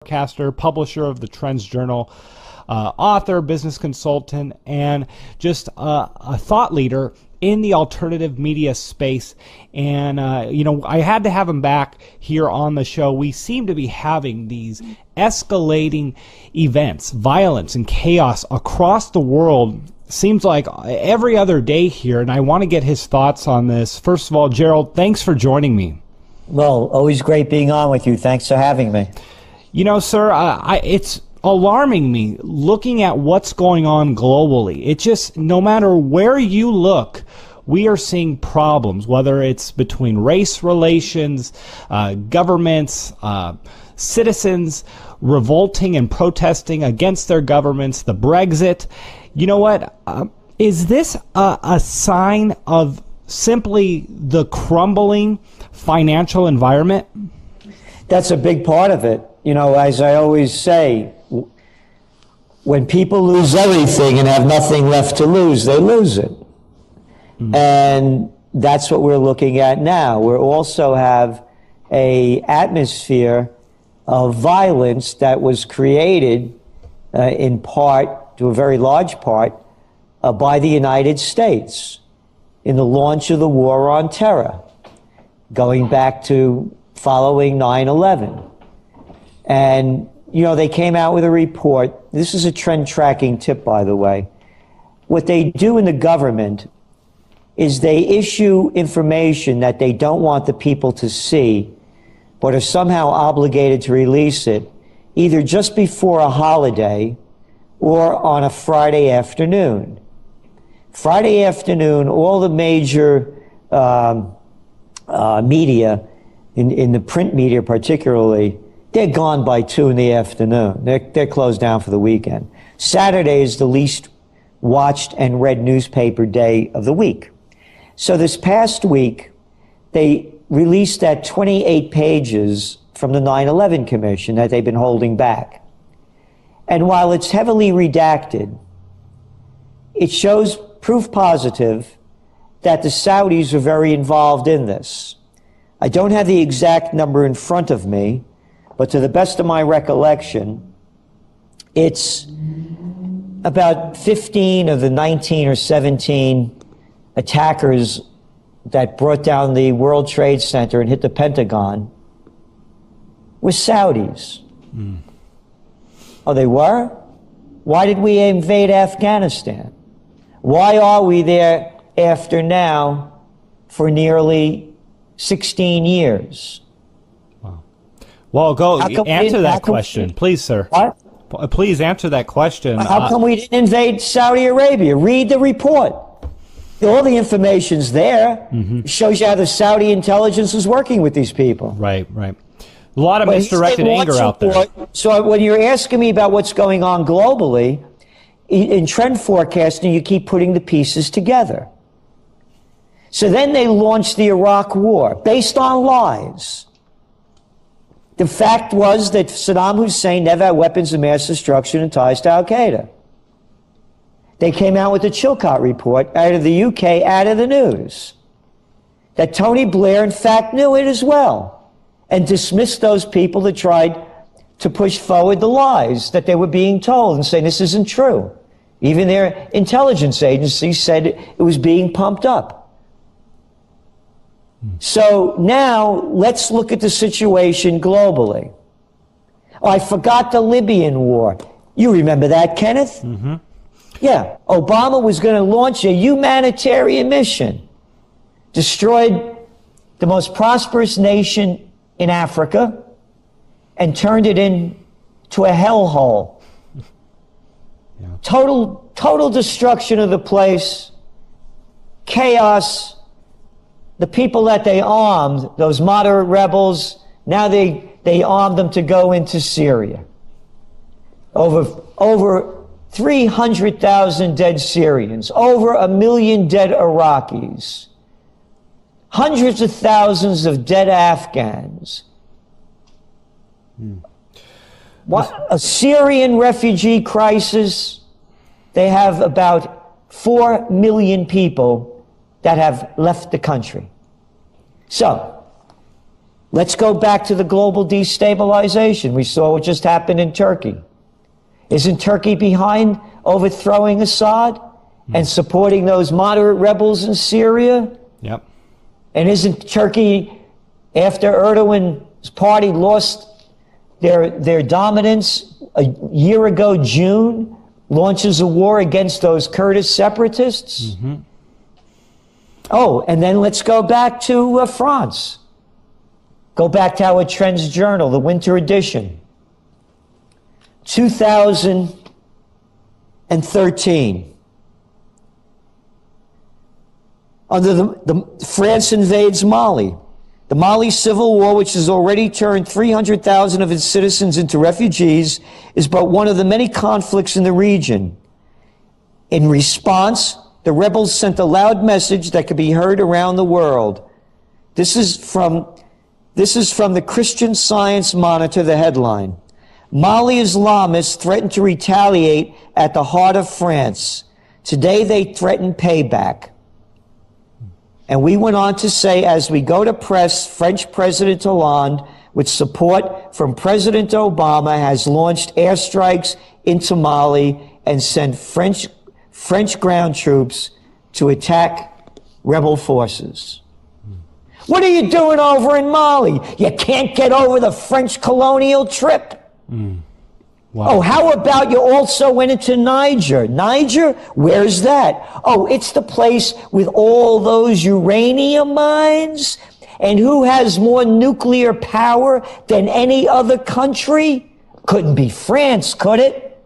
Caster, publisher of the Trends Journal, author, business consultant, and just a thought leader in the alternative media space. And, I had to have him back here on the show. We seem to be having these escalating events, violence and chaos across the world. Seems like every other day here, and I want to get his thoughts on this. First of all, Gerald, thanks for joining me. Well, always great being on with you. Thanks for having me. You know, sir, it's alarming me looking at what's going on globally. It just, no matter where you look, we are seeing problems, whether it's between race relations, governments, citizens revolting and protesting against their governments, the Brexit. You know what? Is this a sign of simply the crumbling financial environment? That's a big part of it. You know, as I always say, when people lose everything and have nothing left to lose, they lose it. Mm-hmm. And that's what we're looking at now. We also have an atmosphere of violence that was created in part, to a very large part, by the United States in the launch of the war on terror, going back to following 9/11. And, you know, they came out with a report. This is a trend tracking tip, by the way. What they do in the government is they issue information that they don't want the people to see, but are somehow obligated to release it, either just before a holiday or on a Friday afternoon. Friday afternoon, all the major media, in the print media particularly, they're gone by 2 in the afternoon. They're closed down for the weekend. Saturday is the least watched and read newspaper day of the week. So this past week, they released that 28 pages from the 9/11 Commission that they've been holding back. And while it's heavily redacted, it shows proof positive that the Saudis are very involved in this. I don't have the exact number in front of me, but to the best of my recollection, it's about 15 of the 19 or 17 attackers that brought down the World Trade Center and hit the Pentagon were Saudis. Mm. Oh, they were? Why did we invade Afghanistan? Why are we there after now for nearly 16 years? Well, go answer that question, please, sir. What? Please answer that question. How come we didn't invade Saudi Arabia? Read the report. All the information's there. Mm-hmm. It shows you how the Saudi intelligence is working with these people. Right. A lot of misdirected anger out there. So when you're asking me about what's going on globally, in trend forecasting, you keep putting the pieces together. So then they launched the Iraq War based on lies. The fact was that Saddam Hussein never had weapons of mass destruction and ties to Al-Qaeda. They came out with the Chilcot report out of the UK, out of the news, that Tony Blair, in fact, knew it as well, and dismissed those people that tried to push forward the lies that they were being told and saying this isn't true. Even their intelligence agency said it was being pumped up. So now let's look at the situation globally. Oh, I forgot the Libyan war. You remember that, Kenneth? Mm-hmm. Yeah. Obama was going to launch a humanitarian mission, destroyed the most prosperous nation in Africa, and turned it into a hellhole. Yeah. Total destruction of the place, chaos. The people that they armed, those moderate rebels, now they armed them to go into Syria. Over 300,000 dead Syrians, over 1 million dead Iraqis, hundreds of thousands of dead Afghans. What, a Syrian refugee crisis? They have about 4 million people that have left the country. So, Let's go back to the global destabilization. We saw what just happened in Turkey. Isn't Turkey behind overthrowing Assad and supporting those moderate rebels in Syria? Yep. And isn't Turkey, after Erdogan's party lost their dominance a year ago, June, launches a war against those Kurdish separatists? Mm-hmm. Oh, and then let's go back to France. Go back to our Trends Journal, the winter edition. 2013. Under the France invades Mali. The Mali civil war, which has already turned 300,000 of its citizens into refugees, is but one of the many conflicts in the region. In response, the rebels sent a loud message that could be heard around the world. This is from the Christian Science Monitor, the headline. Mali Islamists threaten to retaliate at the heart of France. Today they threaten payback. And we went on to say, as we go to press, French President Hollande, with support from President Obama, has launched airstrikes into Mali and sent French ground troops to attack rebel forces. What are you doing over in Mali? You can't get over the French colonial trip. Wow. Oh, how about you also went into Niger? Niger? Where's that? Oh, it's the place with all those uranium mines. And who has more nuclear power than any other country? Couldn't be France, could it?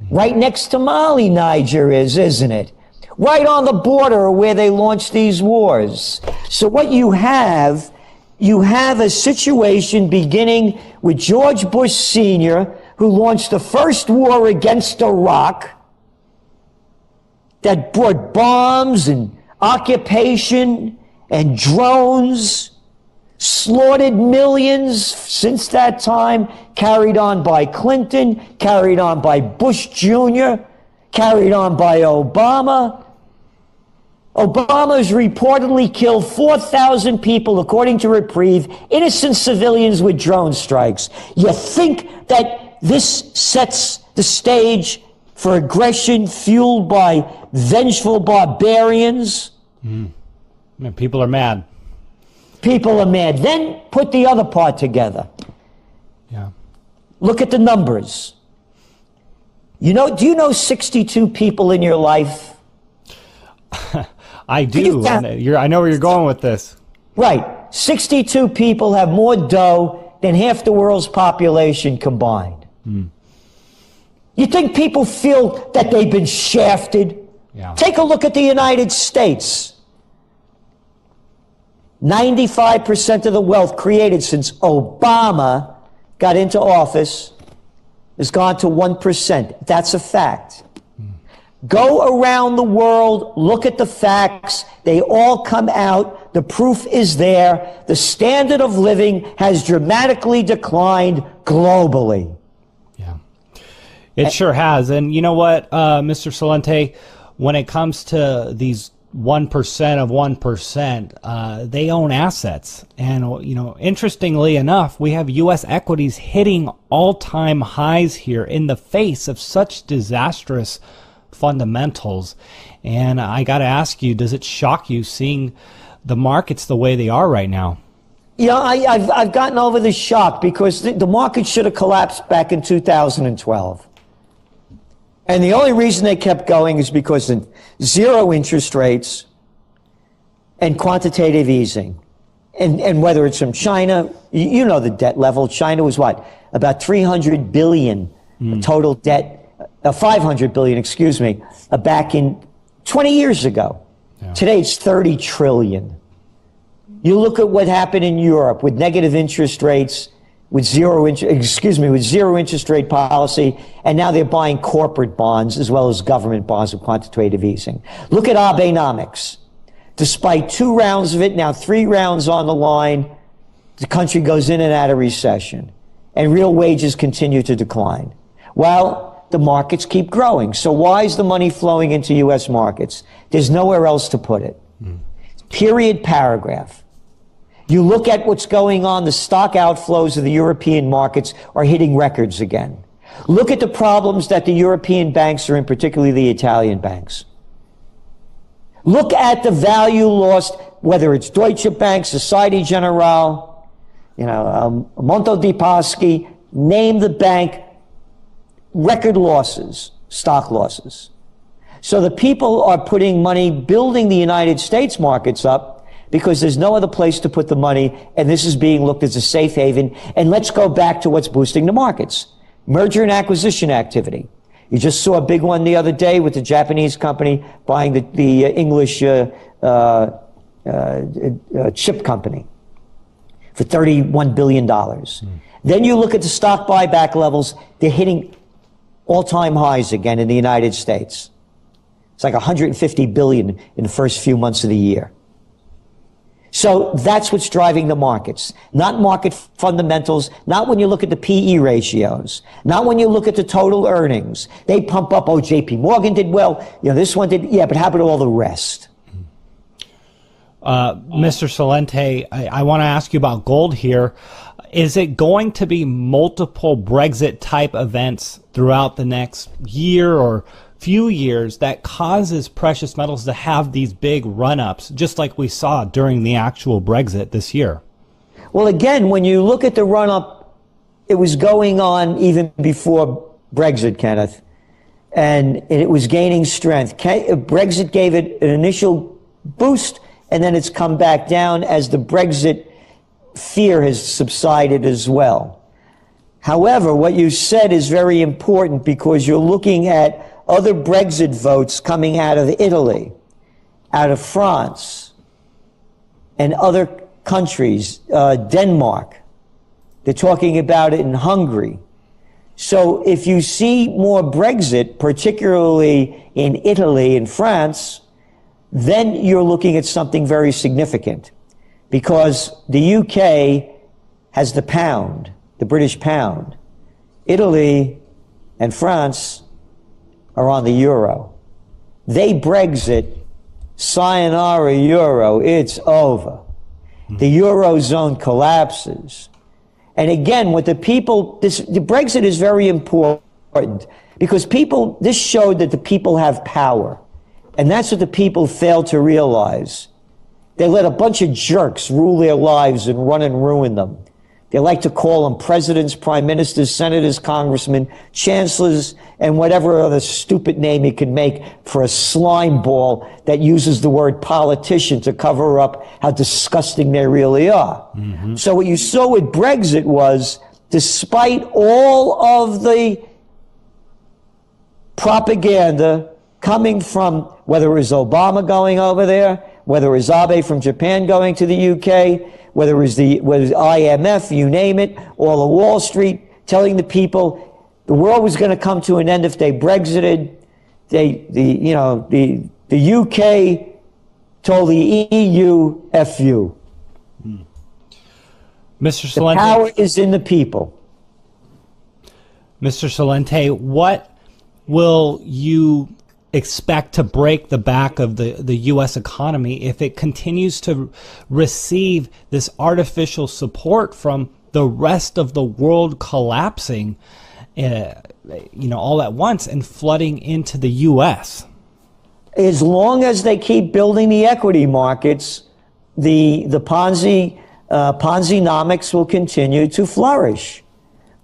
Right next to Mali, Niger is, isn't it? Right on the border where they launched these wars. So what you have a situation beginning with George Bush Sr., who launched the first war against Iraq that brought bombs and occupation and drones, slaughtered millions since that time, carried on by Clinton, carried on by Bush Jr., carried on by Obama. Obama's reportedly killed 4,000 people, according to Reprieve, innocent civilians with drone strikes. You think that this sets the stage for aggression fueled by vengeful barbarians? People are mad. People are mad. Then put the other part together. Yeah. Look at the numbers. Do you know 62 people in your life? I do. I know where you're going with this. Right. 62 people have more dough than half the world's population combined. You think people feel that they've been shafted? Yeah. Take a look at the United States. 95% of the wealth created since Obama got into office has gone to 1%. That's a fact. Go around the world, look at the facts. They all come out. The proof is there. The standard of living has dramatically declined globally. Yeah, it sure has. And you know what, Mr. Celente, when it comes to these 1% of 1%, they own assets. And, interestingly enough, we have U.S. equities hitting all-time highs here in the face of such disastrous fundamentals. And I got to ask you, does it shock you seeing the markets the way they are right now? Yeah, I've gotten over the shock because the market should have collapsed back in 2012. And the only reason they kept going is because of zero interest rates and quantitative easing. And whether it's from China, you know the debt level. China was what? About 300 billion total debt. 500 billion, excuse me, back in 20 years ago. Yeah. Today it's 30 trillion. You look at what happened in Europe with negative interest rates, with zero interest rate policy, and now they're buying corporate bonds as well as government bonds with quantitative easing. Look at Abenomics. Despite 2 rounds of it, now 3 rounds on the line, the country goes in and out of recession, and real wages continue to decline. Well, the markets keep growing. So why is the money flowing into U.S. markets? There's nowhere else to put it. Period, paragraph. You look at what's going on, the stock outflows of the European markets are hitting records again. Look at the problems that the European banks are in, particularly the Italian banks. Look at the value lost, whether it's Deutsche Bank, Societe Generale, Monte dei Paschi, name the bank, record losses, stock losses. So the people are putting money, building the United States markets up, because there's no other place to put the money, and this is being looked as a safe haven. And let's go back to what's boosting the markets. Merger and acquisition activity. You just saw a big one the other day with the Japanese company buying the English chip company for $31 billion. Then you look at the stock buyback levels. They're hitting all-time highs again in the United States. It's like 150 billion in the first few months of the year. So that's what's driving the markets, not market fundamentals, not when you look at the PE ratios, not when you look at the total earnings. They pump up, oh, JP Morgan did well, this one did, yeah, but how about all the rest? Mr. Celente, I want to ask you about gold here. Is it going to be multiple Brexit type events throughout the next year or few years that causes precious metals to have these big run-ups, just like we saw during the actual Brexit this year? Well, again, when you look at the run-up, it was going on even before Brexit, Kenneth, and it was gaining strength. Brexit gave it an initial boost, and then it's come back down as the Brexit fear has subsided as well. However, what you said is very important, because you're looking at other Brexit votes coming out of Italy, out of France, and other countries, Denmark. They're talking about it in Hungary. So if you see more Brexit, particularly in Italy and France, then you're looking at something very significant, because the UK has the pound, the British pound. Italy and France are on the euro. They Brexit, sayonara euro, it's over. The eurozone collapses. And again, what the people, the Brexit is very important, because this showed that the people have power. And that's what the people failed to realize. They let a bunch of jerks rule their lives and run and ruin them. They like to call them presidents, prime ministers, senators, congressmen, chancellors, and whatever other stupid name you can make for a slime ball that uses the word politician to cover up how disgusting they really are. Mm-hmm. So what you saw with Brexit was, despite all of the propaganda coming from, whether it was Obama going over there, whether it was Abe from Japan going to the UK, whether it was the IMF, you name it, all of Wall Street telling the people the world was going to come to an end if they Brexited. The UK told the EU, F you. Mr. Celente, the power is in the people. Mr. Celente, what will you expect to break the back of the U.S. economy if it continues to receive this artificial support from the rest of the world collapsing, all at once and flooding into the U.S.? As long as they keep building the equity markets, the Ponzi-nomics will continue to flourish.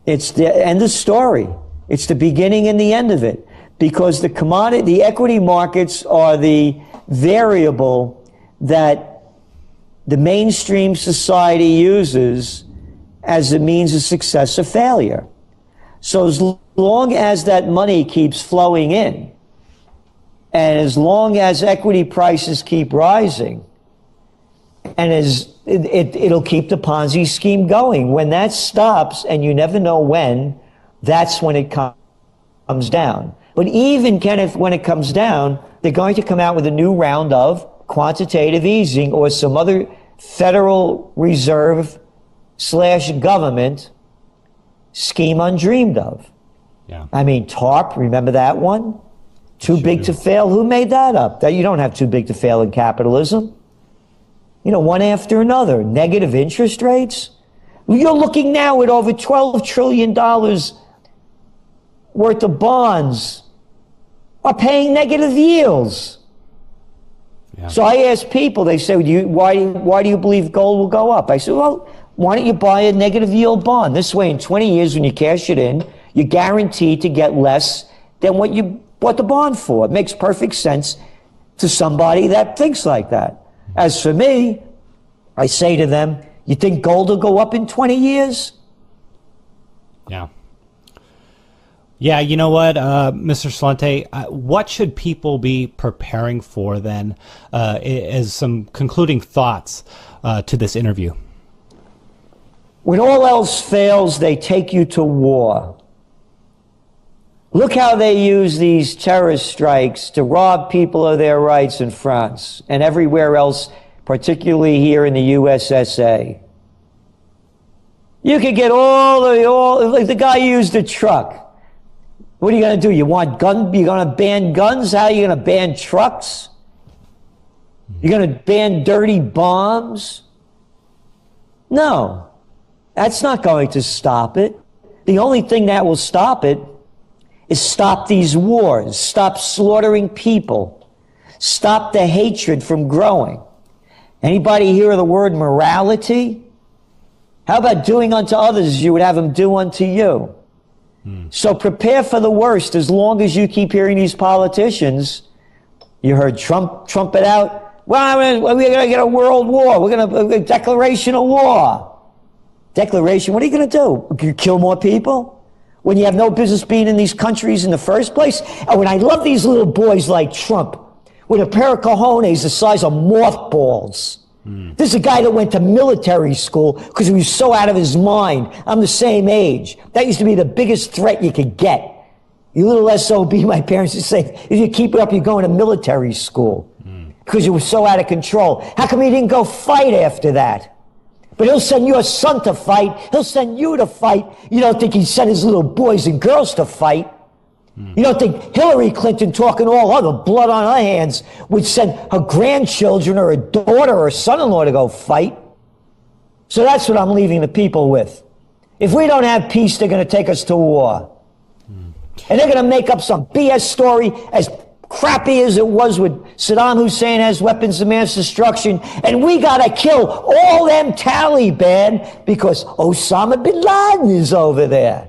It's the end of story. It's the beginning and the end of it. Because the equity markets are the variable that the mainstream society uses as a means of success or failure. So as long as that money keeps flowing in, and as long as equity prices keep rising, and it'll keep the Ponzi scheme going. When that stops, and you never know when, that's when it comes down. But even, Kenneth, when it comes down, they're going to come out with a new round of quantitative easing or some other Federal Reserve / government scheme undreamed of. Yeah. I mean, TARP, remember that one? Too big to fail. Who made that up? That you don't have too big to fail in capitalism. one after another. Negative interest rates. You're looking now at over $12 trillion worth of bonds are paying negative yields. Yeah. So I ask people, they say, why do you believe gold will go up? I said, well, why don't you buy a negative yield bond? This way, in 20 years, when you cash it in, you're guaranteed to get less than what you bought the bond for. It makes perfect sense to somebody that thinks like that. As for me, I say to them, you think gold will go up in 20 years? Yeah. Yeah, you know what, Mr. Celente, what should people be preparing for then as some concluding thoughts to this interview? When all else fails, they take you to war. Look how they use these terrorist strikes to rob people of their rights in France and everywhere else, particularly here in the USSA. You could get like the guy used a truck. What are you going to do? You want gun? You're going to ban guns? How are you going to ban trucks? You're going to ban dirty bombs? No, that's not going to stop it. The only thing that will stop it is stop these wars, stop slaughtering people, stop the hatred from growing. Anybody hear of the word morality? How about doing unto others as you would have them do unto you? So prepare for the worst as long as you keep hearing these politicians. You heard Trump trumpet out, well, we're going to get a world war. We're going to a declaration of war. Declaration, what are you going to do? Kill more people? When you have no business being in these countries in the first place? And when I love these little boys like Trump, with a pair of cojones the size of mothballs. This is a guy that went to military school because he was so out of his mind. I'm the same age. That used to be the biggest threat you could get. You little SOB, my parents would say, if you keep it up, you're going to military school. Because you were so out of control. How come he didn't go fight after that? But he'll send your son to fight. He'll send you to fight. You don't think he'd send his little boys and girls to fight. You don't think Hillary Clinton, talking all other blood on her hands, would send her grandchildren or her daughter or her son-in-law to go fight? So that's what I'm leaving the people with. If we don't have peace, they're going to take us to war. And they're going to make up some BS story as crappy as it was with Saddam Hussein has weapons of mass destruction, and we got to kill all them Taliban because Osama bin Laden is over there.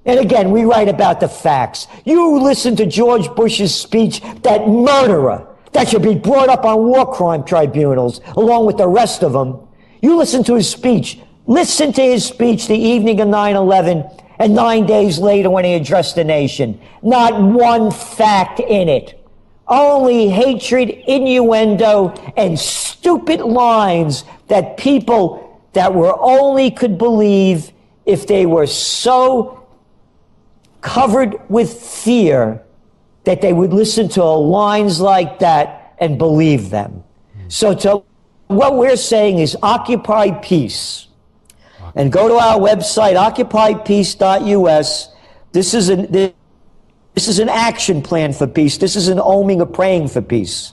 And again, we write about the facts. You listen to George Bush's speech, that murderer, that should be brought up on war crime tribunals, along with the rest of them. You listen to his speech. Listen to his speech the evening of 9/11 and 9 days later when he addressed the nation. Not one fact in it. Only hatred, innuendo, and stupid lines that people that were only could believe if they were so covered with fear that they would listen to lines like that and believe them. So what we're saying is occupy peace. And go to our website, occupypeace.us. This is an action plan for peace. This is an oming or praying for peace.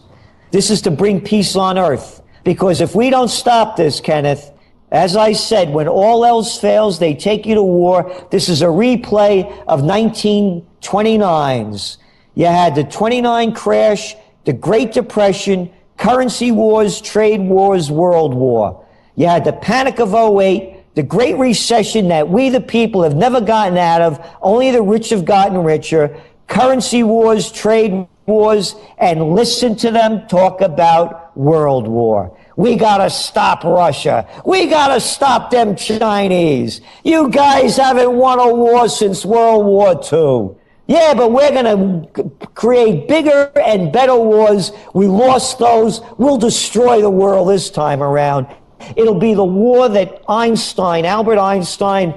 This is to bring peace on earth. Because if we don't stop this, Kenneth, as I said, when all else fails, they take you to war. This is a replay of 1929's. You had the 29 crash, the Great Depression, currency wars, trade wars, World War. You had the Panic of '08, the Great Recession that we the people have never gotten out of. Only the rich have gotten richer. Currency wars, trade wars, and listen to them talk about World War. We gotta stop Russia. We gotta stop them Chinese. You guys haven't won a war since World War II. Yeah, but we're gonna create bigger and better wars. We lost those. We'll destroy the world this time around. It'll be the war that Albert Einstein,